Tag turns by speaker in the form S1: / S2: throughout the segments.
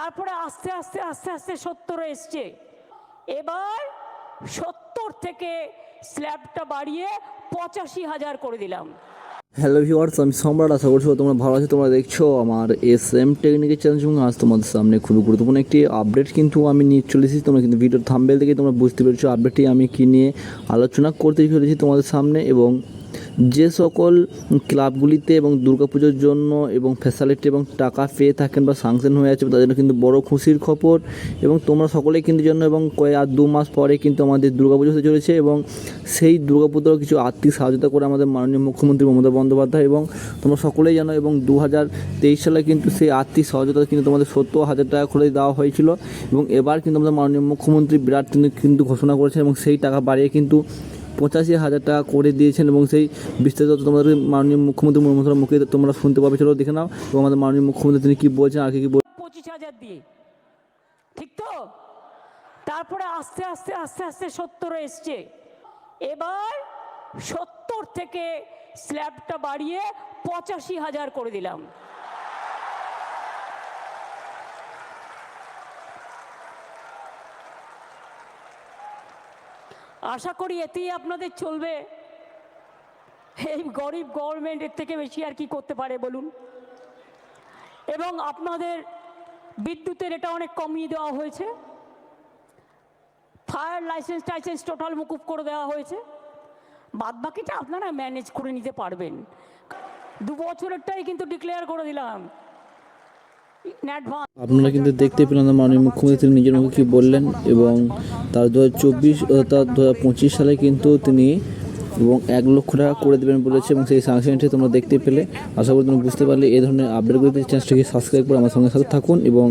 S1: তারপরে আস্তে আস্তে আস্তে আস্তে 70 এসছে। এবার 70 থেকে স্ল্যাবটা বাড়িয়ে 85,000 করে দিলাম।
S2: হ্যালো ভিউয়ার্স, আমি সম্রাট। আশা করছি তোমরা ভালো আছো। তোমরা দেখছো আমার SM টেকনিক্যাল চ্যানেল এবং আজ তোমাদের সামনে খুবই গুরুত্বপূর্ণ একটি আপডেট কিন্তু আমি নিয়ে চলে এসেছি। তোমরা কিন্তু ভিডিওর থাম্বনেল থেকে তোমরা বুঝতে পেরেছো আপডেটটি আমি কী নিয়ে আলোচনা করতে চলেছি তোমাদের সামনে। এবং যে সকল ক্লাবগুলিতে এবং দুর্গাপুজোর জন্য এবং ফ্যাসিলিটি এবং টাকা পেয়ে থাকেন বা স্যাংশন হয়ে আছে তাদের জন্য কিন্তু বড় খুশির খবর। এবং তোমরা সকলেই কিন্তু জন্য এবং আর 2 মাস পরে কিন্তু আমাদের দুর্গাপুজো হতে চলেছে এবং সেই দুর্গাপুজোর কিছু আর্থিক সহায়তা করে আমাদের মাননীয় মুখ্যমন্ত্রী মমতা বন্দ্যোপাধ্যায়। এবং তোমরা সকলেই জানো এবং 2023 সালে কিন্তু সেই আর্থিক সহায়তা কিন্তু তোমাদের 70,000 টাকা করে দেওয়া হয়েছিল। এবং এবার কিন্তু আমাদের মাননীয় মুখ্যমন্ত্রী বিরাট কিন্তু ঘোষণা করেছেন এবং সেই টাকা বাড়িয়ে কিন্তু 85,000 টাকা করে দিয়েছেন। এবং সেই বিস্তারিত তোমাদের মাননীয় মুখ্যমন্ত্রী মমতার মুখে তোমরা শুনতে পাবে। চলো দেখে নাও এবং আমাদের মাননীয় মুখ্যমন্ত্রী তিনি কী বলছেন আর কি বলছেন।
S1: 25,000 দিয়ে, ঠিক তো? তারপরে আস্তে আস্তে আস্তে আস্তে 70 এসছে। এবার 70 থেকে স্ল্যাবটা বাড়িয়ে 85,000 করে দিলাম। আশা করি এতেই আপনাদের চলবে। এই গরিব গভর্নমেন্টের থেকে বেশি আর কি করতে পারে বলুন। এবং আপনাদের বিদ্যুতের এটা অনেক কমিয়ে দেওয়া হয়েছে। ফায়ার লাইসেন্স টোটাল মুকুব করে দেওয়া হয়েছে। বাদবাকিটা আপনারা ম্যানেজ করে নিতে পারবেন। 2 বছরেরটাই কিন্তু ডিক্লেয়ার করে দিলাম।
S2: আপনারা কিন্তু দেখতে পেলেন মাননীয় মুখ্যমন্ত্রী নিজের মুখে কী বললেন। এবং তার 2025 সালে কিন্তু তিনি এবং 1 লক্ষ টাকা করে দেবেন বলেছে এবং সেই স্যাংশনটি তোমরা দেখতে পেলে। আশা করি তোমরা বুঝতে পারলে এই ধরনের আপডেটগুলিতে চ্যানেলটিকে সাবস্ক্রাইব করে আমার সঙ্গে সাথে থাকুন এবং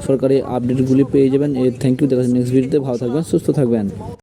S2: সরকারি আপডেটগুলি পেয়ে যাবেন। Thank you. দেখা যাচ্ছে নেক্সট ভিডিওতে। ভালো থাকবেন, সুস্থ থাকবেন।